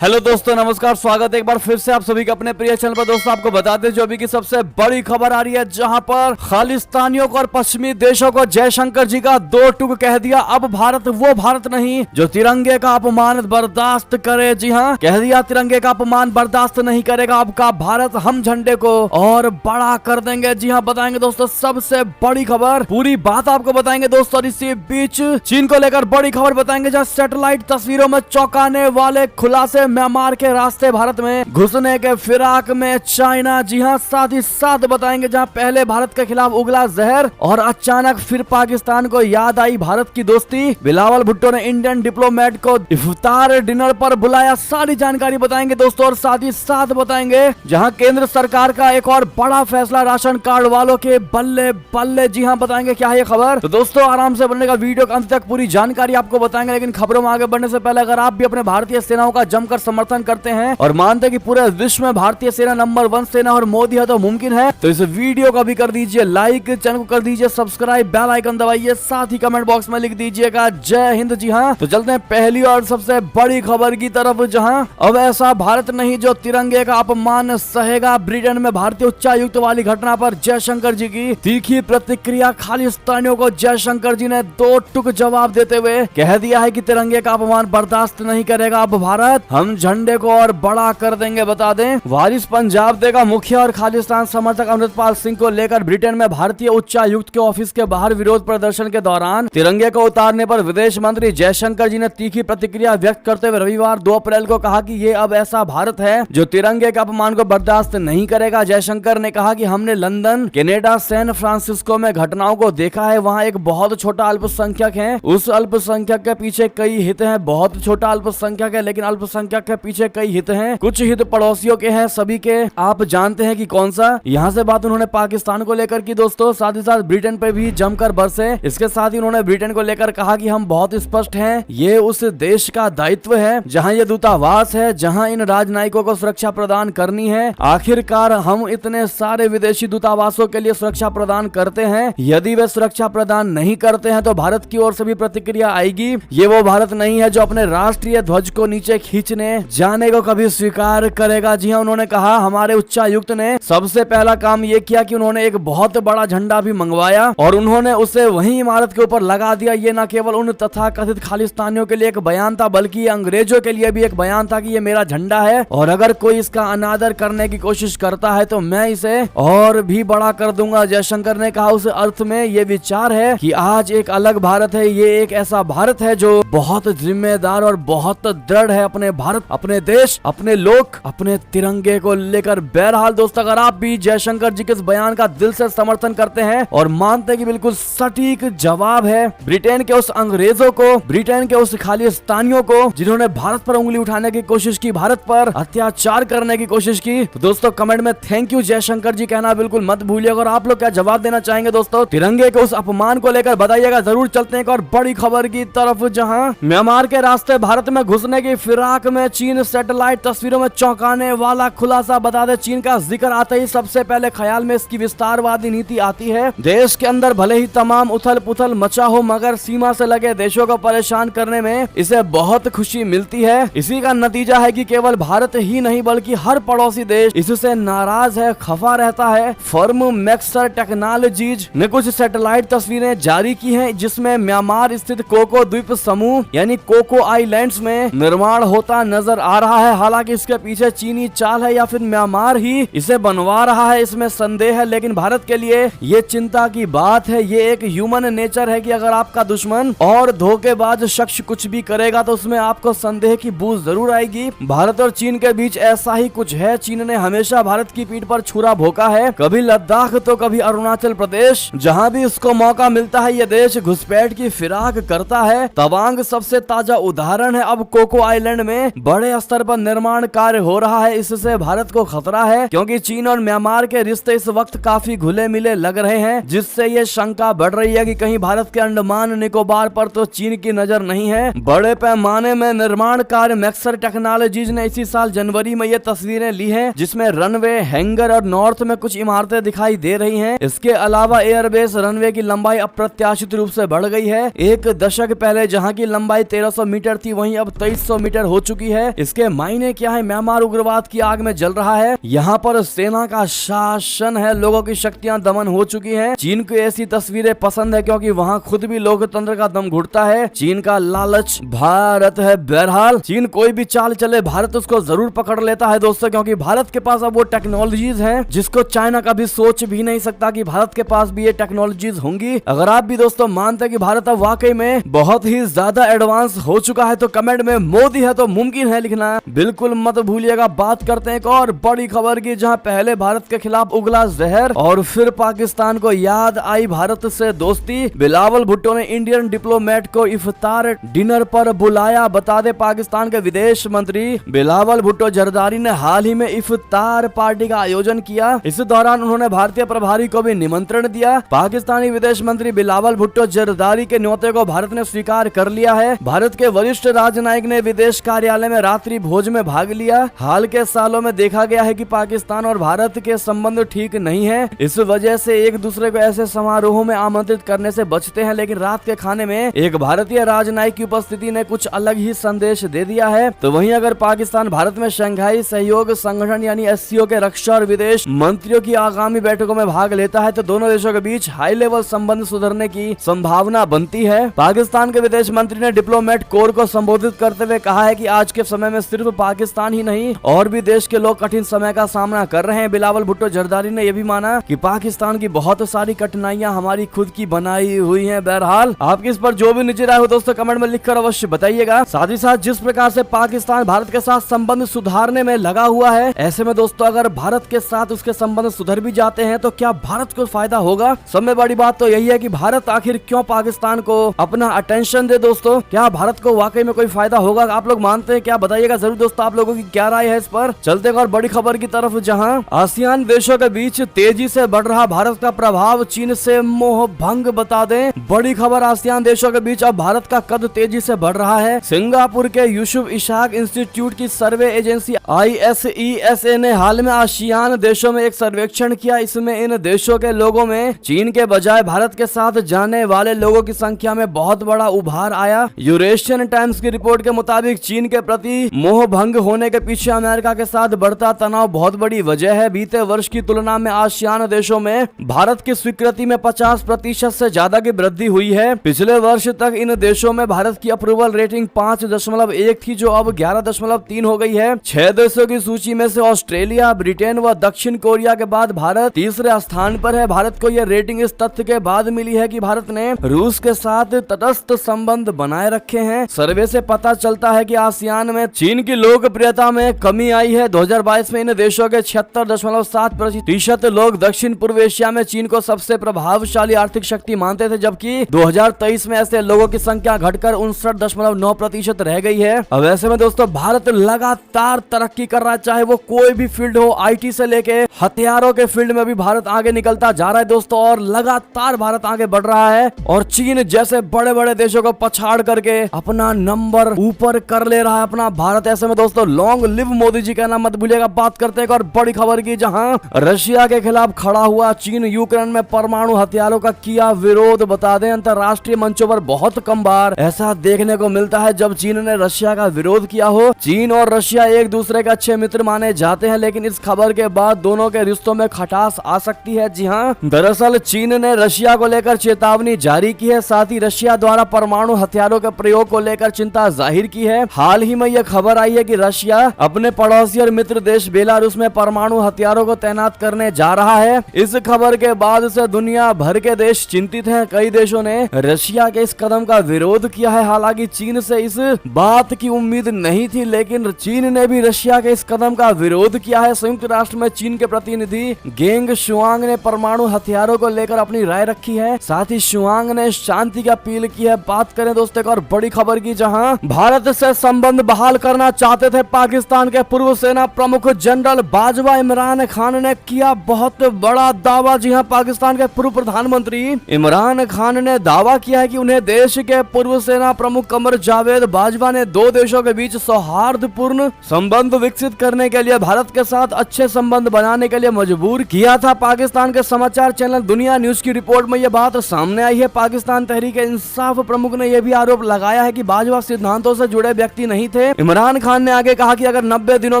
Hello दोस्तों, नमस्कार, स्वागत है एक बार फिर से आप सभी के अपने प्रिय चैनल पर। दोस्तों आपको बताते हैं जो अभी की सबसे बड़ी खबर आ रही है, जहां पर खालिस्तानियों को और पश्चिमी देशों को जयशंकर जी का दो टूक कह दिया। अब भारत वो भारत नहीं जो तिरंगे का अपमान बर्दाश्त करे। जी हाँ, कह दिया तिरंगे का अपमान बर्दाश्त नहीं करेगा अब का भारत। हम झंडे को और बड़ा कर देंगे। जी हाँ, बताएंगे दोस्तों सबसे बड़ी खबर, पूरी बात आपको बताएंगे दोस्तों। और इसी बीच चीन को लेकर बड़ी खबर बताएंगे, जहाँ सैटेलाइट तस्वीरों में चौंकाने वाले खुलासे। म्यांमार के रास्ते भारत में घुसने के फिराक में चाइना। जी हाँ, साथ ही साथ बताएंगे जहां पहले भारत के खिलाफ उगला जहर और अचानक फिर पाकिस्तान को याद आई भारत की दोस्ती। बिलावल भुट्टो ने इंडियन डिप्लोमेट को इफ्तार डिनर पर बुलाया। सारी जानकारी बताएंगे दोस्तों। और साथ ही साथ बताएंगे जहां केंद्र सरकार का एक और बड़ा फैसला, राशन कार्ड वालों के बल्ले बल्ले। जी हाँ, बताएंगे क्या है ये खबर। तो दोस्तों आराम से बनने का वीडियो के अंत तक पूरी जानकारी आपको बताएंगे। लेकिन खबरों में आगे बढ़ने से पहले अगर आप भी अपने भारतीय सेनाओं का जमकर समर्थन करते हैं और मानते हैं कि पूरे विश्व में भारतीय सेना नंबर 1 सेना और मोदी है तो मुमकिन है, तो इस वीडियो को भी कर दीजिए लाइक, चैनल को कर दीजिए सब्सक्राइब, बेल आइकन दबाइए, साथ ही कमेंट बॉक्स में लिख दीजिएगा जय हिंद। जी हाँ, तो चलते हैं पहली और सबसे बड़ी खबर की तरफ, जहां अब ऐसा भारत नहीं जो तिरंगे का अपमान सहेगा। ब्रिटेन में भारतीय उच्चायुक्त वाली घटना पर जयशंकर जी की तीखी प्रतिक्रिया। खालिस्तानियों को जयशंकर जी ने दो टूक जवाब देते हुए कह दिया है कि तिरंगे का अपमान बर्दाश्त नहीं करेगा अब भारत। हम झंडे को और बड़ा कर देंगे। बता दें, वारिस पंजाब दे का मुखिया और खालिस्तान समर्थक अमृतपाल सिंह को लेकर ब्रिटेन में भारतीय उच्चायुक्त के ऑफिस के बाहर विरोध प्रदर्शन के दौरान तिरंगे को उतारने पर विदेश मंत्री जयशंकर जी ने तीखी प्रतिक्रिया व्यक्त करते हुए रविवार 2 अप्रैल को कहा कि ये अब ऐसा भारत है जो तिरंगे के अपमान को बर्दाश्त नहीं करेगा। जयशंकर ने कहा कि हमने लंदन, कनाडा, सैन फ्रांसिस्को में घटनाओं को देखा है। वहाँ एक बहुत छोटा अल्पसंख्यक है, उस अल्पसंख्यक के पीछे कई हित हैं। बहुत छोटा अल्पसंख्यक है लेकिन अल्पसंख्यक के पीछे कई हित हैं। कुछ हित पड़ोसियों के हैं, सभी के आप जानते हैं कि कौन सा। यहाँ से बात उन्होंने पाकिस्तान को लेकर की दोस्तों। साथ ही साथ ब्रिटेन पे भी जमकर बरसे। इसके साथ ही उन्होंने ब्रिटेन को लेकर कहा कि हम बहुत स्पष्ट हैं, ये उस देश का दायित्व है जहाँ ये दूतावास है, जहाँ इन राजनयिकों को सुरक्षा प्रदान करनी है। आखिरकार हम इतने सारे विदेशी दूतावासों के लिए सुरक्षा प्रदान करते हैं, यदि वे सुरक्षा प्रदान नहीं करते हैं तो भारत की ओर से भी प्रतिक्रिया आएगी। ये वो भारत नहीं है जो अपने राष्ट्रीय ध्वज को नीचे खींचने जाने को कभी स्वीकार करेगा। जी हाँ, उन्होंने कहा हमारे उच्चायुक्त ने सबसे पहला काम ये किया कि उन्होंने एक बहुत बड़ा झंडा भी मंगवाया और उन्होंने उसे वहीं इमारत के ऊपर लगा दिया। ये न केवल उन तथाकथित खालिस्तानियों के लिए एक बयान था, बल्कि अंग्रेजों के लिए भी एक बयान था कि ये मेरा झंडा है और अगर कोई इसका अनादर करने की कोशिश करता है तो मैं इसे और भी बड़ा कर दूंगा। जयशंकर ने कहा उस अर्थ में ये विचार है कि आज एक अलग भारत है। ये एक ऐसा भारत है जो बहुत जिम्मेदार और बहुत दृढ़ है अपने भारत, अपने देश, अपने लोग, अपने तिरंगे को लेकर। बहरहाल दोस्तों, अगर आप भी जयशंकर जी के इस बयान का दिल से समर्थन करते हैं और मानते हैं कि बिल्कुल सटीक जवाब है ब्रिटेन के उस अंग्रेजों को, ब्रिटेन के उस खालिस्तानियों को जिन्होंने भारत पर उंगली उठाने की कोशिश की, भारत पर अत्याचार करने की कोशिश की, तो दोस्तों कमेंट में थैंक यू जयशंकर जी कहना बिल्कुल मत भूलिएगा। और आप लोग क्या जवाब देना चाहेंगे दोस्तों तिरंगे के उस अपमान को लेकर, बताइएगा जरूर। चलते हैं एक और बड़ी खबर की तरफ, जहां म्यांमार के रास्ते भारत में घुसने की फिराक में चीन। सैटेलाइट तस्वीरों में चौंकाने वाला खुलासा। बता दें, चीन का जिक्र आते ही सबसे पहले ख्याल में इसकी विस्तारवादी नीति आती है। देश के अंदर भले ही तमाम उथल पुथल मचा हो, मगर सीमा से लगे देशों को परेशान करने में इसे बहुत खुशी मिलती है। इसी का नतीजा है कि केवल भारत ही नहीं बल्कि हर पड़ोसी देश इससे नाराज है, खफा रहता है। फर्म मैक्सर टेक्नोलॉजीज ने कुछ सैटेलाइट तस्वीरें जारी की हैं, जिसमें म्यांमार स्थित कोको द्वीप समूह यानी कोको आइलैंड्स में निर्माण होता नजर आ रहा है। हालांकि इसके पीछे चीनी चाल है या फिर म्यांमार ही इसे बनवा रहा है, इसमें संदेह है। लेकिन भारत के लिए ये चिंता की बात है। ये एक ह्यूमन नेचर है कि अगर आपका दुश्मन और धोखेबाज शख्स कुछ भी करेगा तो उसमें आपको संदेह की बूझ जरूर आएगी। भारत और चीन के बीच ऐसा ही कुछ है। चीन ने हमेशा भारत की पीठ पर छुरा भोंका है, कभी लद्दाख तो कभी अरुणाचल प्रदेश। जहाँ भी इसको मौका मिलता है ये देश घुसपैठ की फिराक करता है। तवांग सबसे ताजा उदाहरण है। अब कोको आइलैंड में बड़े स्तर पर निर्माण कार्य हो रहा है। इससे भारत को खतरा है क्योंकि चीन और म्यांमार के रिश्ते इस वक्त काफी घुले मिले लग रहे हैं, जिससे ये शंका बढ़ रही है कि कहीं भारत के अंडमान निकोबार पर तो चीन की नजर नहीं है। बड़े पैमाने में निर्माण कार्य मैक्सर टेक्नोलॉजीज ने इसी साल जनवरी में ये तस्वीरें ली हैं, जिसमें रनवे, हैंगर और नॉर्थ में कुछ इमारतें दिखाई दे रही हैं। इसके अलावा एयरबेस रनवे की लंबाई अप्रत्याशित रूप से बढ़ गई है। एक दशक पहले जहां की लंबाई 1300 मीटर थी, वहीं अब 2300 मीटर हो चुकी है। इसके मायने क्या है? म्यांमार उग्रवाद की आग में जल रहा है, यहाँ पर सेना का शासन है, लोगों की शक्तियां दमन हो चुकी हैं। चीन को ऐसी तस्वीरें पसंद है क्योंकि वहाँ खुद भी लोकतंत्र का दम घुटता है। चीन का लालच भारत है। बहरहाल चीन कोई भी चाल चले भारत उसको जरूर पकड़ लेता है दोस्तों, क्योंकि भारत के पास अब वो टेक्नोलॉजीज हैं जिसको चाइना कभी सोच भी नहीं सकता कि भारत के पास भी ये टेक्नोलॉजीज होंगी। अगर आप भी दोस्तों मानते हैं कि भारत अब वाकई में बहुत ही ज्यादा एडवांस हो चुका है तो कमेंट में मोदी है तो मुमकिन है लिखना बिल्कुल मत भूलिएगा। बात करते हैं एक और बड़ी खबर की, जहां पहले भारत के खिलाफ उगला जहर और फिर पाकिस्तान को याद आई भारत से दोस्ती। बिलावल भुट्टो ने इंडियन डिप्लोमेट को इफ्तार डिनर पर बुलाया। बता दे पाकिस्तान के विदेश मंत्री बिलावल भुट्टो जरदारी ने हाल ही में इफ्तार पार्टी का आयोजन किया। इस दौरान उन्होंने भारतीय प्रभारी को भी निमंत्रण दिया। पाकिस्तानी विदेश मंत्री बिलावल भुट्टो जरदारी के न्योते को भारत ने स्वीकार कर लिया है। भारत के वरिष्ठ राजनयिक ने विदेश कार्यालय में रात्रि भोज में भाग लिया। हाल के सालों में देखा गया है कि पाकिस्तान और भारत के संबंध ठीक नहीं है, इस वजह से एक दूसरे को ऐसे समारोहों में आमंत्रित करने से बचते हैं। लेकिन रात के खाने में एक भारतीय राजनयिक की उपस्थिति ने कुछ अलग ही संदेश दे दिया है। तो वहीं अगर पाकिस्तान भारत में शंघाई सहयोग संगठन यानी एससीओ के रक्षा और विदेश मंत्रियों की आगामी बैठकों में भाग लेता है तो दोनों देशों के बीच हाई लेवल संबंध सुधरने की संभावना बनती है। पाकिस्तान के विदेश मंत्री ने डिप्लोमेट कोर को संबोधित करते हुए कहा है कि आज के समय में सिर्फ पाकिस्तान ही नहीं और भी देश के लोग कठिन समय का सामना कर रहे हैं। बिलावल भुट्टो जरदारी ने यह भी माना कि पाकिस्तान की बहुत सारी कठिनाइयां हमारी खुद की बनाई हुई हैं। बहरहाल आपकी इस पर जो भी निजी राय हो दोस्तों कमेंट में लिखकर अवश्य बताइएगा। साथ ही साथ जिस प्रकार से पाकिस्तान भारत के साथ संबंध सुधारने में लगा हुआ है, ऐसे में दोस्तों अगर भारत के साथ उसके संबंध सुधर भी जाते हैं तो क्या भारत को फायदा होगा? सब में बड़ी बात तो यही है कि भारत आखिर क्यों पाकिस्तान को अपना अटेंशन दे दोस्तों। क्या भारत को वाकई में कोई फायदा होगा? आप लोग मानते हैं क्या? बताइएगा जरूर दोस्तों आप लोगों की क्या राय है इस पर। चलते और बड़ी खबर की तरफ, जहां आसियान देशों के बीच तेजी से बढ़ रहा भारत का प्रभाव, चीन से मोह भंग। बता दें बड़ी खबर, आसियान देशों के बीच अब भारत का कद तेजी से बढ़ रहा है। सिंगापुर के यूसुफ इशाक इंस्टीट्यूट की सर्वे एजेंसी ISESA ने हाल में आसियान देशों में एक सर्वेक्षण किया। इसमें इन देशों के लोगों में चीन के बजाय भारत के साथ जाने वाले लोगों की संख्या में बहुत बड़ा उभार आया। यूरेशियन टाइम्स की रिपोर्ट के मुताबिक चीन के प्रति मोह भंग होने के पीछे अमेरिका के साथ बढ़ता तनाव बहुत बड़ी वजह है। बीते वर्ष की तुलना में आसियान देशों में भारत की स्वीकृति में 50% से ज्यादा की वृद्धि हुई है। पिछले वर्ष तक इन देशों में भारत की अप्रूवल रेटिंग 5.1 थी जो अब 11.3 हो गई है। 6 देशों की सूची में से ऑस्ट्रेलिया, ब्रिटेन व दक्षिण कोरिया के बाद भारत तीसरे स्थान पर है। भारत को यह रेटिंग इस तथ्य के बाद मिली है कि भारत ने रूस के साथ तटस्थ संबंध बनाए रखे हैं। सर्वे से पता चलता है कि आसियान में चीन की लोकप्रियता में कमी आई है। 2022 में इन देशों के 76.7% लोग दक्षिण पूर्व एशिया में चीन को सबसे प्रभावशाली आर्थिक शक्ति मानते थे, जबकि 2023 में ऐसे लोगों की संख्या घटकर 59.9% रह गई है। अब ऐसे में दोस्तों भारत लगातार तरक्की कर रहा है, चाहे वो कोई भी फील्ड हो, IT से लेके हथियारों के फील्ड में भी भारत आगे निकलता जा रहा है दोस्तों, और लगातार भारत आगे बढ़ रहा है और चीन जैसे बड़े बड़े देशों को पछाड़ करके अपना नंबर ऊपर कर ले रहा है अपना भारत। ऐसे में दोस्तों लॉन्ग लिव मोदी जी का नाम मत भूलिएगा। बात करते हैं एक और बड़ी खबर की, जहां रशिया के खिलाफ खड़ा हुआ चीन यूक्रेन में परमाणु हथियारों का किया विरोध। बता दें अंतरराष्ट्रीय मंचों पर बहुत कम बार ऐसा देखने को मिलता है जब चीन ने रशिया का विरोध किया हो। चीन और रशिया एक दूसरे के अच्छे मित्र माने जाते हैं, लेकिन इस खबर के बाद दोनों के रिश्तों में खटास आ सकती है। जी हाँ, दरअसल चीन ने रशिया को लेकर चेतावनी जारी की है, साथ ही रशिया द्वारा परमाणु हथियारों के प्रयोग को लेकर चिंता जाहिर की है। हाल ही में यह खबर आई है कि रशिया अपने पड़ोसी और मित्र देश बेलारूस में परमाणु हथियारों को तैनात करने जा रहा है। इस खबर के बाद से दुनिया भर के देश चिंतित हैं। कई देशों ने रशिया के इस कदम का विरोध किया है। हालांकि चीन से इस बात की उम्मीद नहीं थी, लेकिन चीन ने भी रशिया के इस कदम का विरोध किया है। संयुक्त राष्ट्र में चीन के प्रतिनिधि गेंग शुआंग ने परमाणु हथियारों को लेकर अपनी राय रखी है। साथ ही शुआंग ने शांति की अपील की है। बात करें दोस्तों एक और बड़ी खबर की, जहां भारत से संबंध बहाल करना चाहते थे पाकिस्तान के पूर्व सेना प्रमुख जनरल बाजवा इमरान खान ने किया बहुत बड़ा दावा। जी हां, पाकिस्तान के पूर्व प्रधानमंत्री इमरान खान ने दावा किया है कि उन्हें देश के पूर्व सेना प्रमुख कमर जावेद बाजवा ने दो देशों के बीच सौहार्दपूर्ण संबंध विकसित करने के लिए भारत के साथ अच्छे संबंध बनाने के लिए मजबूर किया था। पाकिस्तान के समाचार चैनल दुनिया न्यूज की रिपोर्ट में यह बात सामने आई है। पाकिस्तान तहरीक इंसाफ प्रमुख ने यह भी आरोप लगाया है कि बाजवा सिद्धांतों से जुड़े व्यक्ति नहीं थे। इमरान खान ने आगे कहा कि अगर 90 दिनों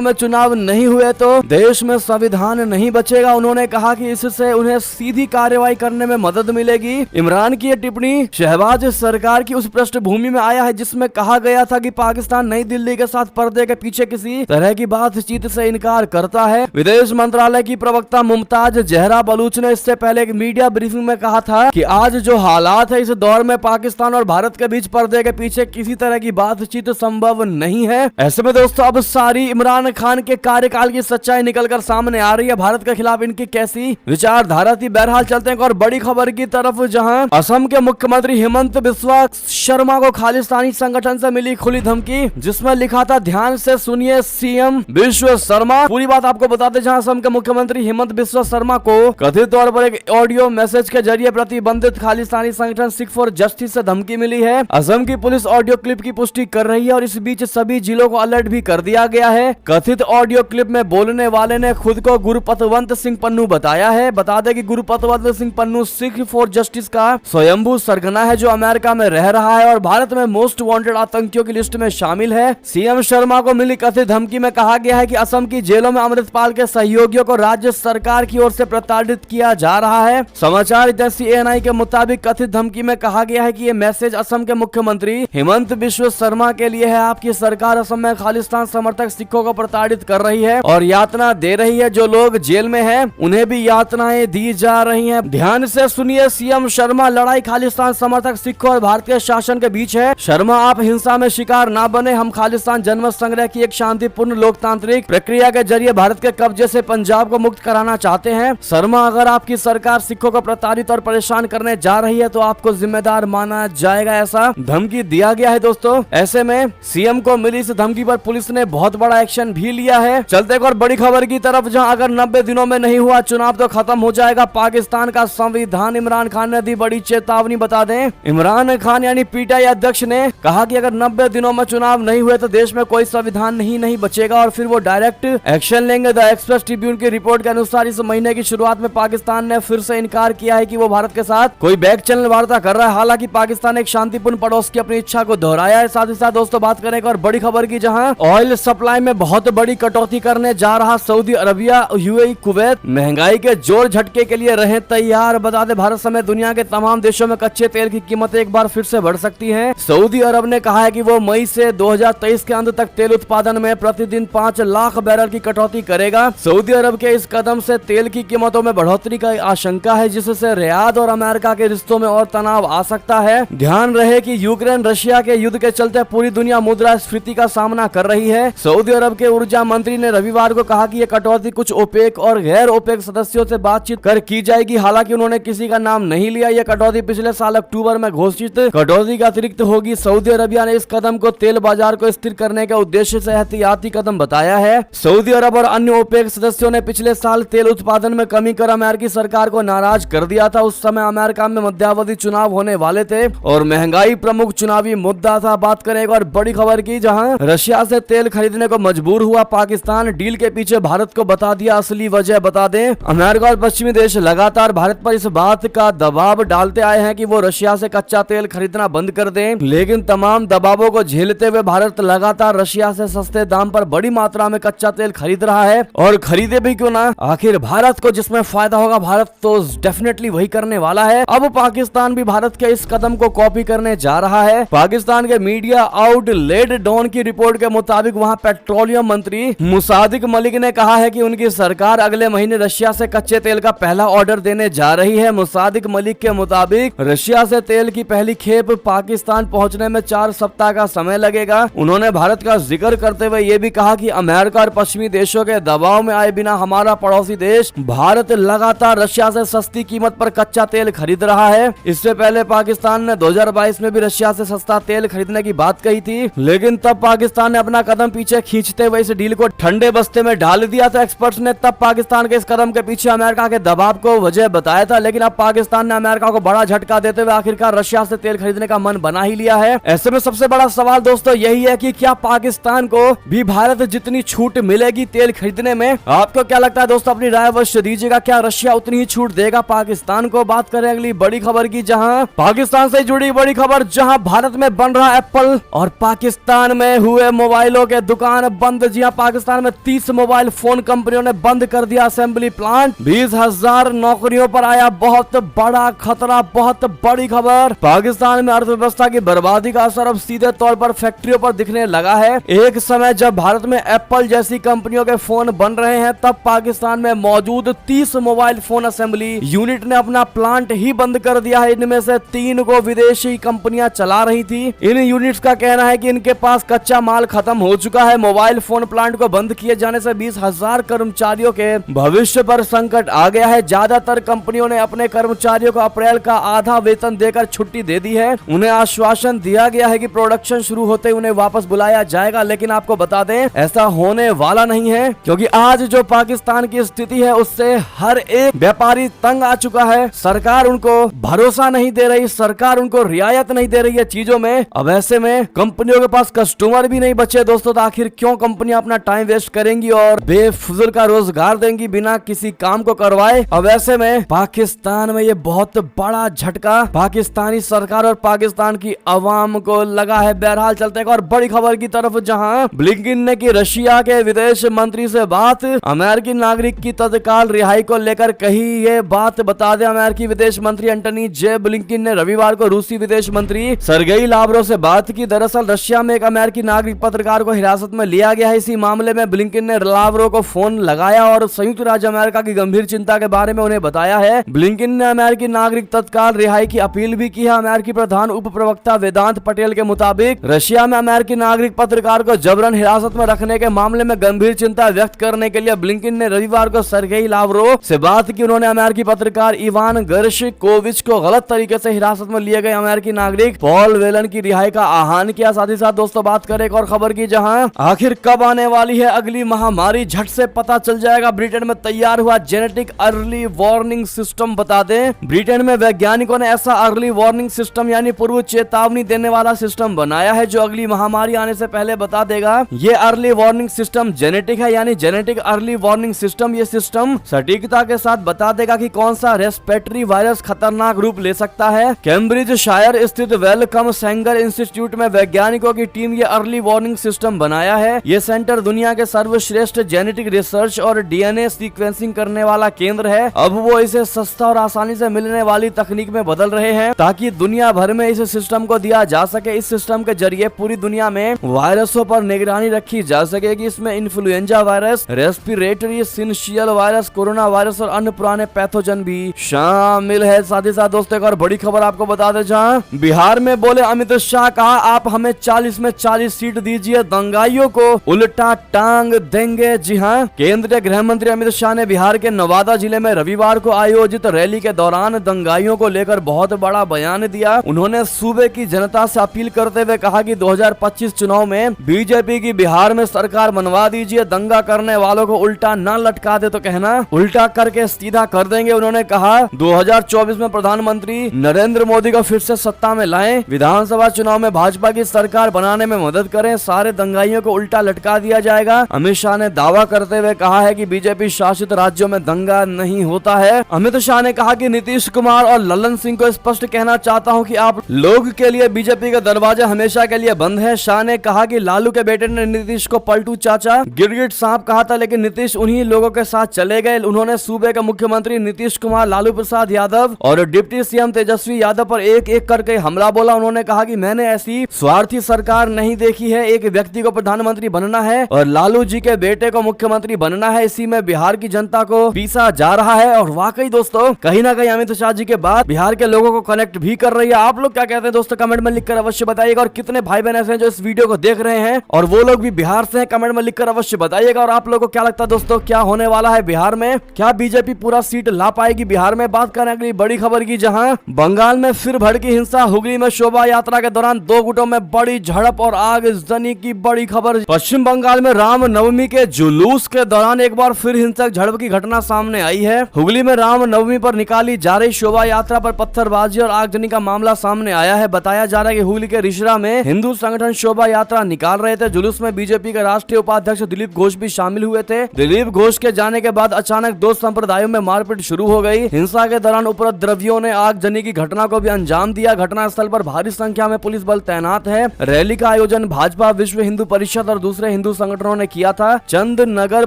में चुनाव नहीं हुए तो देश में संविधान नहीं बचेगा। उन्होंने कहा कि इससे उन्हें सीधी कार्रवाई करने में मदद मिलेगी। इमरान की यह टिप्पणी शहबाज सरकार की उस पृष्ठभूमि में आया है जिसमें कहा गया था कि पाकिस्तान नई दिल्ली के साथ पर्दे के पीछे किसी तरह की बातचीत से इनकार करता है। विदेश मंत्रालय की प्रवक्ता मुमताज जहरा बलूच ने इससे पहले एक मीडिया ब्रीफिंग में कहा था कि आज जो हालात है इस दौर में पाकिस्तान और भारत के बीच पर्दे के पीछे किसी तरह की बातचीत संभव नहीं है। ऐसे में दोस्तों अब सारी इमरान खान के कार्यकाल की सच्चाई निकलकर सामने आ रही है। भारत के खिलाफ इनकी कैसी विचारधारा थी। बहरहाल चलते हैं और बड़ी खबर की तरफ, जहां असम के मुख्यमंत्री हेमंत बिस्वा शर्मा को खालिस्तानी संगठन से मिली खुली धमकी, जिसमें लिखा था ध्यान से सुनिए सीएम बिस्वा शर्मा। पूरी बात आपको बताते, जहां असम के मुख्यमंत्री हेमंत बिस्वा शर्मा को कथित तौर पर एक ऑडियो मैसेज के जरिए प्रतिबंधित खालिस्तानी संगठन सिख फॉर जस्टिस से धमकी मिली है। असम की पुलिस ऑडियो क्लिप की पुष्टि कर रही है और इस बीच सभी जिलों को अलर्ट भी कर दिया गया है। कथित ऑडियो क्लिप में बोलने वाले ने खुद को गुरुपतवंत सिंह पन्नू बताया है। बता दें कि गुरुपतवंत सिंह पन्नू सिख फॉर जस्टिस का स्वयंभू सरगना है जो अमेरिका में रह रहा है और भारत में मोस्ट वांटेड आतंकियों की लिस्ट में शामिल है। सीएम शर्मा को मिली कथित धमकी में कहा गया है कि असम की जेलों में अमृतपाल के सहयोगियों को राज्य सरकार की ओर से प्रताड़ित किया जा रहा है। समाचार एजेंसी एएनआई के मुताबिक कथित धमकी में कहा गया है कि ये मैसेज असम के मुख्यमंत्री हेमंत बिस्वा शर्मा के लिए है। आपकी सरकार असम में खालिस्तान समर्थक सिखों को प्रताड़ित कर रही है और यातना दे रही है। जो लोग जेल में हैं उन्हें भी यातनाएं दी जा रही हैं। ध्यान से सुनिए सीएम शर्मा, लड़ाई खालिस्तान समर्थक सिखों और भारतीय शासन के बीच है। शर्मा, आप हिंसा में शिकार ना बने। हम खालिस्तान जनमत संग्रह की एक शांतिपूर्ण लोकतांत्रिक प्रक्रिया के जरिए भारत के कब्जे से पंजाब को मुक्त कराना चाहते हैं। शर्मा, अगर आपकी सरकार सिखों को प्रताड़ित और परेशान करने जा रही है तो आपको जिम्मेदार माना जाएगा, ऐसा धमकी दिया गया है। दोस्तों ऐसे में सीएम को मिली इस धमकी पर पुलिस ने बहुत बड़ा एक्शन भी लिया है। चलते एक और बड़ी खबर की तरफ, जहां अगर 90 दिनों में नहीं हुआ चुनाव तो खत्म हो जाएगा पाकिस्तान का संविधान। इमरान खान ने दी बड़ी चेतावनी। बता दें इमरान खान यानी पीटीआई अध्यक्ष ने कहा कि अगर 90 दिनों में चुनाव नहीं हुए तो देश में कोई संविधान नहीं बचेगा और फिर वो डायरेक्ट एक्शन लेंगे। द एक्सप्रेस ट्रिब्यून की रिपोर्ट के अनुसार इस महीने की शुरुआत में पाकिस्तान ने फिर से इनकार किया है कि वो भारत के साथ कोई बैक चैनल वार्ता कर रहा है। हालांकि पाकिस्तान ने एक शांतिपूर्ण पड़ोस की अपनी इच्छा को दोहराया है। साथ ही साथ दोस्तों बात करें और बड़ी खबर की, जहां ऑयल सप्लाई में बहुत बड़ी कटौती करने जा रहा सऊदी अरबिया, यूएई, कुवैत महंगाई के जोर झटके के लिए रहे तैयार। बता दें भारत समेत दुनिया के तमाम देशों में कच्चे तेल की कीमत एक बार फिर से बढ़ सकती है। सऊदी अरब ने कहा है कि वो मई से 2023 के अंत तक तेल उत्पादन में प्रतिदिन 5 लाख बैरल की कटौती करेगा। सऊदी अरब के इस कदम से तेल की कीमतों में बढ़ोतरी का आशंका है, जिससे रियाद और अमेरिका के रिश्तों में और तनाव आ सकता है। ध्यान रहे कि यूक्रेन रशिया के युद्ध के चलते पूरी दुनिया मुद्रास्फीति का सामना कर रही है। सऊदी अरब के ऊर्जा मंत्री ने रविवार को कहा कि ये कटौती कुछ ओपेक और गैर ओपेक सदस्यों से बातचीत कर की जाएगी। हालांकि उन्होंने किसी का नाम नहीं लिया। यह कटौती पिछले साल अक्टूबर में घोषित कटौती के अतिरिक्त होगी। सऊदी अरबिया ने इस कदम को तेल बाजार को स्थिर करने के उद्देश्य से एहतियाती कदम बताया है। सऊदी अरब और अन्य ओपेक सदस्यों ने पिछले साल तेल उत्पादन में कमी कर अमेरिकी सरकार को नाराज कर दिया था। उस समय अमेरिका में मध्यावधि चुनाव होने वाले थे और महंगाई प्रमुख चुनावी मुद्दा था। बात करें और बड़ी खबर की, जहां रशिया से तेल खरीदने को मजबूर हुआ पाकिस्तान। डील के पीछे भारत को बता दिया असली वजह। बता दें अमेरिका और पश्चिमी देश लगातार भारत पर इस बात का दबाव डालते आए हैं कि वो रशिया से कच्चा तेल खरीदना बंद कर दें, लेकिन तमाम दबावों को झेलते हुए भारत लगातार रशिया से सस्ते दाम पर बड़ी मात्रा में कच्चा तेल खरीद रहा है। और खरीदे भी क्यों ना, आखिर भारत को जिसमें फायदा होगा भारत तो डेफिनेटली वही करने वाला है। अब पाकिस्तान भी भारत के इस कदम को कॉपी करने जा रहा है। पाकिस्तान के मीडिया आउटलेट डॉन की रिपोर्ट के मुताबिक वहां पेट्रोलियम मंत्री मुसादिक मलिक ने कहा है कि उनकी सरकार अगले महीने रशिया से कच्चे तेल का पहला ऑर्डर देने जा रही है। मुसादिक मलिक के मुताबिक रशिया से तेल की पहली खेप पाकिस्तान पहुंचने में 4 सप्ताह का समय लगेगा। उन्होंने भारत का जिक्र करते हुए ये भी कहा कि अमेरिका और पश्चिमी देशों के दबाव में आए बिना हमारा पड़ोसी देश भारत लगातार रशिया से सस्ती कीमत पर कच्चा तेल खरीद रहा है। इससे पहले पाकिस्तान ने 2022 में भी रशिया से सस्ता तेल खरीदने की बात कही थी, लेकिन तब पाकिस्तान ने अपना कदम पीछे खींचते हुए इस डील को ठंडे बस्ते में डाल दिया था। एक्सपर्ट्स ने तब पाकिस्तान के इस कदम के पीछे अमेरिका के दबाव को वजह बताया था, लेकिन अब पाकिस्तान ने अमेरिका को बड़ा झटका देते हुए आखिरकार रशिया से तेल खरीदने का मन बना ही लिया है। ऐसे में सबसे बड़ा सवाल दोस्तों यही है कि क्या पाकिस्तान को भी भारत जितनी छूट मिलेगी तेल खरीदने में? आपको क्या लगता है दोस्तों? अपनी राय अवश्य दीजिएगा। क्या रशिया उतनी ही छूट देगा पाकिस्तान को? बात करें अगली बड़ी खबर की, जहां पाकिस्तान से जुड़ी बड़ी खबर, जहां भारत में बन रहा एप्पल और पाकिस्तान पाकिस्तान में हुए मोबाइलों के दुकान बंद। जी हां, पाकिस्तान में 30 मोबाइल फोन कंपनियों ने बंद कर दिया असेंबली प्लांट। 20,000 नौकरियों पर आया बहुत बड़ा खतरा। बहुत बड़ी खबर, पाकिस्तान में अर्थव्यवस्था की बर्बादी का असर अब सीधे तौर पर फैक्ट्रियों पर दिखने लगा है। एक समय जब भारत में एप्पल जैसी कंपनियों के फोन बन रहे हैं, तब पाकिस्तान में मौजूद 30 मोबाइल फोन असेंबली यूनिट ने अपना प्लांट ही बंद कर दिया है। इनमें से 3 को विदेशी कंपनियां चला रही थी। इन यूनिट्स का कहना है कि इनके पास कच्चा माल खत्म हो चुका है। मोबाइल फोन प्लांट को बंद किए जाने से 20,000 कर्मचारियों के भविष्य पर संकट आ गया है। ज्यादातर कंपनियों ने अपने कर्मचारियों को अप्रैल का आधा वेतन देकर छुट्टी दे दी है। उन्हें आश्वासन दिया गया है कि प्रोडक्शन शुरू होते ही उन्हें वापस बुलाया जाएगा, लेकिन आपको बता दें ऐसा होने वाला नहीं है, क्योंकि आज जो पाकिस्तान की स्थिति है उससे हर एक व्यापारी तंग आ चुका है। सरकार उनको भरोसा नहीं दे रही, सरकार उनको रियायत नहीं दे रही है चीजों में। अब ऐसे में कंपनियों के पास कस्टमर भी नहीं बचे दोस्तों, तो आखिर क्यों कंपनियां अपना टाइम वेस्ट करेंगी और बेफिजूल का रोजगार देंगी बिना किसी काम को करवाए। अब ऐसे में पाकिस्तान में ये बहुत बड़ा झटका पाकिस्तानी सरकार और पाकिस्तान की अवाम को लगा है। बहरहाल चलते हैं और बड़ी खबर की तरफ, जहां ब्लिंकन ने की रशिया के विदेश मंत्री से बात। अमेरिकी नागरिक की तत्काल रिहाई को लेकर कही ये बात। बता दें, अमेरिकी विदेश मंत्री एंटनी जे ब्लिंकन ने रविवार को रूसी विदेश मंत्री सरगेई लावरोव से बात की। दरअसल रशिया में एक अमेरिकी नागरिक पत्रकार को हिरासत में लिया गया है। इसी मामले में ब्लिंकन ने लावरोव को फोन लगाया और संयुक्त राज्य अमेरिका की गंभीर चिंता के बारे में उन्हें बताया है। ब्लिंकन ने अमेरिकी नागरिक तत्काल रिहाई की अपील भी की है। अमेरिकी प्रधान उप प्रवक्ता वेदांत पटेल के मुताबिक रशिया में अमेरिकी नागरिक पत्रकार को जबरन हिरासत में रखने के मामले में गंभीर चिंता व्यक्त करने के लिए ब्लिंकन ने रविवार को सरगेई लावरोव से बात की। उन्होंने अमेरिकी पत्रकार इवान गर्शकोविच को गलत तरीके से हिरासत में लिए गए अमेरिकी नागरिक पॉल वेलन की रिहाई का आह्वान किया। साथ ही साथ दोस्तों बात करें एक और खबर की, जहां आखिर कब आने वाली है अगली महामारी, झट से पता चल जाएगा। ब्रिटेन में तैयार हुआ जेनेटिक अर्ली वार्निंग सिस्टम। बता दें, ब्रिटेन में वैज्ञानिकों ने ऐसा अर्ली वार्निंग सिस्टम यानी पूर्व चेतावनी देने वाला सिस्टम बनाया है जो अगली महामारी आने से पहले बता देगा। ये अर्ली वार्निंग सिस्टम जेनेटिक है, यानी जेनेटिक अर्ली वार्निंग सिस्टम। ये सिस्टम सटीकता के साथ बता देगा कि कौन सा रेस्पिरेटरी वायरस खतरनाक रूप ले सकता है। कैम्ब्रिज शायर स्थित वेलकम सेंगर इंस्टीट्यूट में वैज्ञानिकों की टीम ये अर्ली वार्निंग सिस्टम बनाया है। ये सेंटर दुनिया के सर्वश्रेष्ठ जेनेटिक रिसर्च और डीएनए सीक्वेंसिंग करने वाला केंद्र है। अब वो इसे सस्ता और आसानी से मिलने वाली तकनीक में बदल रहे हैं ताकि दुनिया भर में इस सिस्टम को दिया जा सके। इस सिस्टम के जरिए पूरी दुनिया में वायरसों पर निगरानी रखी जा सकेगी। इसमें influenza virus, respiratory syncytial virus, corona virus और अन्य पुराने पैथोजन भी शामिल है। साथ ही साथ दोस्तों एक और बड़ी खबर आपको बता दें, जहां बिहार में बोले अमित शाह, कहा आप हमें 40 में 40 सीट दीजिए, दंगाइयों को उल्टा टांग देंगे। जी हां, केंद्रीय गृह मंत्री अमित शाह ने बिहार के नवादा जिले में रविवार को आयोजित रैली के दौरान दंगाइयों को लेकर बहुत बड़ा बयान दिया। उन्होंने सूबे की जनता से अपील करते हुए कहा कि 2025 चुनाव में बीजेपी की बिहार में सरकार बनवा दीजिए, दंगा करने वालों को उल्टा न लटका दे तो कहना उल्टा करके सीधा कर देंगे। उन्होंने कहा 2024 में प्रधानमंत्री नरेंद्र मोदी को फिर से सत्ता में लाएं, विधानसभा चुनाव में भाजपा की सरकार बनाने में मदद करें, सारे दंगाइयों को उल्टा लटका दिया जाएगा। अमित शाह ने दावा करते हुए कहा है कि बीजेपी शासित राज्यों में दंगा नहीं होता है। अमित शाह ने कहा कि नीतीश कुमार और ललन सिंह को स्पष्ट कहना चाहता हूं कि आप लोग के लिए बीजेपी का दरवाजा हमेशा के लिए बंद है। शाह ने कहा कि लालू के बेटे ने नीतीश को पलटू चाचा गिरगिट सांप कहा था, लेकिन नीतीश उन्हीं लोगों के साथ चले गए। उन्होंने सूबे के मुख्यमंत्री नीतीश कुमार, लालू प्रसाद यादव और डिप्टी सीएम तेजस्वी यादव पर एक एक करके हमला बोला। उन्होंने कहा कि मैंने ऐसी स्वार्थी सरकार नहीं देखी है। एक व्यक्ति को प्रधानमंत्री बनना है और लालू जी के बेटे को मुख्यमंत्री बनना है, इसी में बिहार की जनता को पीसा जा रहा है। और वाकई दोस्तों कहीं ना कहीं अमित शाह जी के बाद बिहार के लोगों को कनेक्ट भी कर रही है। आप लोग क्या कहते हैं दोस्तों, कमेंट में लिखकर अवश्य बताइएगा। और कितने भाई बहन ऐसे हैं जो इस वीडियो को देख रहे हैं और वो लोग भी बिहार से हैं, कमेंट में लिखकर अवश्य बताइएगा। और आप लोगों को क्या लगता है दोस्तों, क्या होने वाला है बिहार में, क्या बीजेपी पूरा सीट ला पाएगी बिहार में? बात करने के लिए बड़ी खबर की, जहां बंगाल में फिर भड़की हिंसा। हुगली में शोभा यात्रा के दौरान 2 गुटों में बड़ी झड़प और आगजनी की बड़ी खबर। पश्चिम बंगाल में राम नवमी के जुलूस के दौरान एक बार फिर हिंसक झड़प की घटना सामने आई है। हुगली में राम नवमी पर निकाली जा रही शोभा यात्रा पर पत्थरबाजी और आगजनी का मामला सामने आया है। बताया जा रहा है कि हुगली के रिशरा में हिंदू संगठन शोभा यात्रा निकाल रहे थे। जुलूस में बीजेपी के राष्ट्रीय उपाध्यक्ष दिलीप घोष भी शामिल हुए थे। दिलीप घोष के जाने के बाद अचानक 2 संप्रदायों में मारपीट शुरू हो गई। हिंसा के दौरान उपद्रवियों ने आगजनी की घटना को भी अंजाम दिया। घटनास्थल पर भारी संख्या में पुलिस बल तैनात है। रैली का आयोजन भाजपा, विश्व हिंदू परिषद और दूसरे हिंदू संगठनों ने किया था। चंद नगर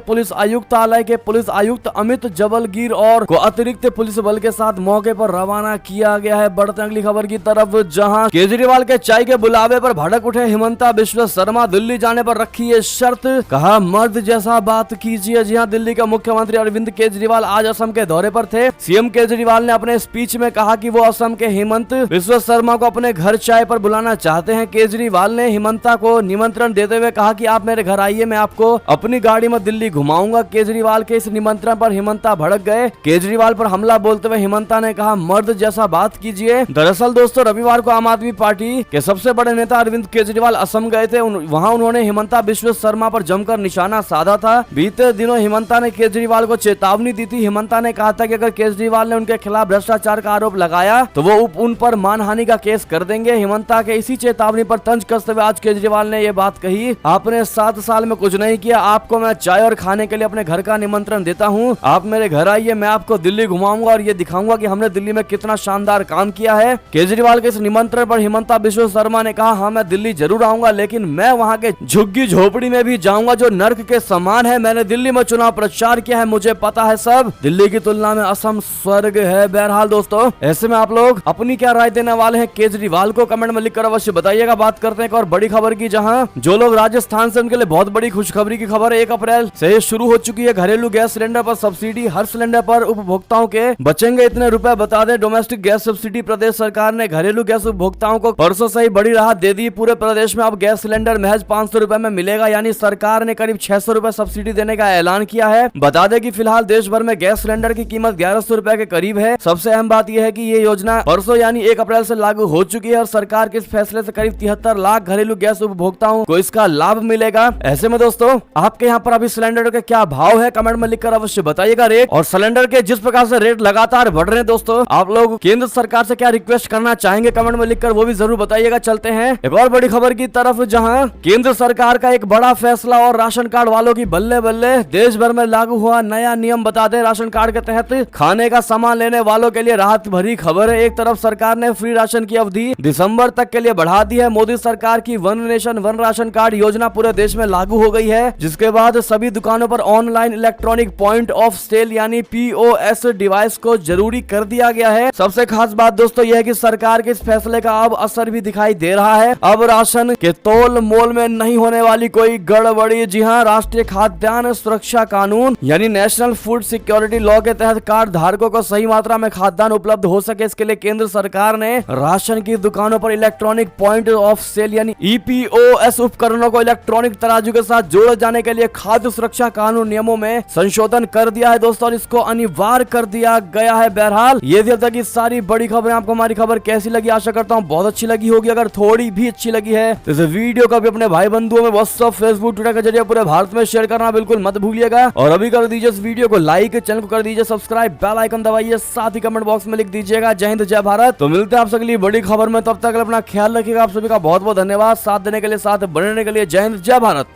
पुलिस आयुक्तालय के पुलिस आयुक्त अमित जबलगीर और को अतिरिक्त पुलिस बल के साथ मौके पर रवाना किया गया है। बढ़ते अगली खबर की तरफ, जहां केजरीवाल के चाय के बुलावे पर भड़क उठे हिमंता बिश्वा शर्मा, दिल्ली जाने पर रखी है शर्त, कहा मर्द जैसा बात कीजिए। जी हां, दिल्ली के मुख्यमंत्री अरविंद केजरीवाल आज असम के दौरे पर थे। सीएम केजरीवाल ने अपने स्पीच में कहा कि वो असम के हेमंत बिश्वा शर्मा को अपने घर चाय पर बुलाना चाहते हैं। केजरीवाल ने हिमंता को निमंत्रण देते हुए कहा कि आप मेरे घर आइए, मैं आपको अपनी गाड़ी में दिल्ली घुमाऊंगा। केजरीवाल के इस निमंत्रण पर हिमंता भड़क गए। केजरीवाल पर हमला बोलते हुए हिमंता ने कहा मर्द जैसा बात कीजिए। दरअसल दोस्तों, रविवार को आम आदमी पार्टी के सबसे बड़े नेता अरविंद केजरीवाल असम गए थे। वहां उन्होंने हिमंता बिश्वा शर्मा पर जमकर निशाना साधा था। बीते दिनों हिमंता ने केजरीवाल को चेतावनी दी थी। हिमंता ने कहा था कि अगर केजरीवाल ने उनके खिलाफ भ्रष्टाचार का आरोप लगाया तो वो उन पर मानहानि का केस कर देंगे। हिमंता के इसी चेतावनी पर तंज कसते हुए आज केजरीवाल ने ये बात कही, आपने 7 साल में कुछ नहीं किया, आपको मैं चाय और खाने के लिए अपने घर का निमंत्रण देता हूँ, आप मेरे घर आइए, मैं आपको दिल्ली घुमाऊंगा और ये दिखाऊंगा कि हमने दिल्ली में कितना शानदार काम किया है। केजरीवाल के इस निमंत्रण पर हिमंता बिश्वा शर्मा ने कहा, हाँ मैं दिल्ली जरूर आऊंगा, लेकिन मैं वहाँ के झुग्गी झोपड़ी में भी जाऊंगा जो नर्क के समान है। मैंने दिल्ली में चुनाव प्रचार किया है, मुझे पता है सब। दिल्ली की तुलना में असम स्वर्ग है। बहरहाल दोस्तों, ऐसे में आप लोग अपनी क्या राय देने वाले हैं केजरीवाल को, कमेंट में लिखकर अवश्य बताइएगा। बात करते हैं एक और बड़ी खबर की, जहां जो लोग राजस्थान से, उनके लिए बहुत बड़ी खुशखबरी की खबर है। 1 अप्रैल से शुरू हो चुकी है घरेलू गैस सिलेंडर पर सब्सिडी। हर सिलेंडर पर उपभोक्ताओं के बचेंगे इतने रुपए। बता दें, डोमेस्टिक गैस सब्सिडी प्रदेश सरकार ने घरेलू गैस उपभोक्ताओं को परसों से ही बड़ी राहत दे दी। पूरे प्रदेश में अब गैस सिलेंडर महज 500 रुपए में मिलेगा, यानी सरकार ने करीब 600 रुपए सब्सिडी देने का ऐलान किया है। बता दें कि फिलहाल देश भर में गैस सिलेंडर की कीमत 1100 रुपए के करीब है। सबसे अहम बात यह है कि ये योजना परसों यानी 1 अप्रैल से लागू हो चुकी है और सरकार के इस फैसले से करीब 73 लाख घरेलू गैस उपभोक्ताओं को इसका लाभ मिलेगा। ऐसे में दोस्तों, आपके यहाँ पर अभी सिलेंडर के क्या भाव है, कमेंट में लिखकर अवश्य बताइएगा। रेट और सिलेंडर के जिस प्रकार से रेट लगातार बढ़ रहे हैं दोस्तों, आप लोग केंद्र सरकार से क्या रिक्वेस्ट करना चाहेंगे, कमेंट में लिखकर वो भी जरूर बताइएगा। चलते हैं एक और बड़ी खबर की तरफ, जहां केंद्र सरकार का एक बड़ा फैसला और राशन कार्ड वालों की बल्ले बल्ले। देश भर में लागू हुआ नया नियम। बता दें, राशन कार्ड के तहत खाने का सामान लेने वालों के लिए राहत भरी खबर है। एक तरफ सरकार ने फ्री राशन की अवधि दिसंबर तक के लिए बढ़ा दी है। मोदी सरकार की one nation one ration card योजना पूरे देश में लागू हो गई है, जिसके बाद सभी दुकानों पर online electronic point of sale यानी POS डिवाइस को जरूरी कर दिया गया है। सबसे खास बात दोस्तों यह है कि सरकार के इस फैसले का अब असर भी दिखाई दे रहा है। अब राशन के तोल मोल में नहीं होने वाली कोई गड़बड़ी। जी हाँ, राष्ट्रीय खाद्यान्न सुरक्षा कानून यानी नेशनल फूड सिक्योरिटी लॉ के तहत कार्ड धारकों को सही मात्रा में खाद्यान्न उपलब्ध हो सके, इसके लिए केंद्र सरकार ने राशन की दुकानों पर इलेक्ट्रॉनिक पॉइंट ऑफ सेल यानी EPOS उपकरणों को इलेक्ट्रॉनिक तराजू के साथ जोड़े जाने के लिए खाद्य सुरक्षा कानून नियमों में संशोधन कर दिया है दोस्तों, और इसको अनिवार्य कर दिया गया है। बहरहाल ये थी अब तक की सारी बड़ी खबरें। आपको हमारी खबर कैसी लगी, आशा करता हूँ बहुत अच्छी लगी होगी। अगर थोड़ी भी अच्छी लगी है तो इस वीडियो को भी अपने भाई बंधुओं में व्हाट्सएप, फेसबुक, ट्विटर के जरिए पूरे भारत में शेयर करना बिल्कुल मत भूलिएगा। और अभी कर दीजिए इस वीडियो को लाइक, चैनल को कर दीजिए सब्सक्राइब, बेल आइकन दबाइए, साथ ही कमेंट बॉक्स में लिख दीजिएगा जय हिंद जय भारत। तो मिलते हैं आपसे अगली बड़ी खबर में, तब तक अपना ख्याल रखिएगा। आप सभी का बहुत बहुत धन्यवाद साथ देने के लिए, साथ बनने के लिए। जय हिंद जय भारत।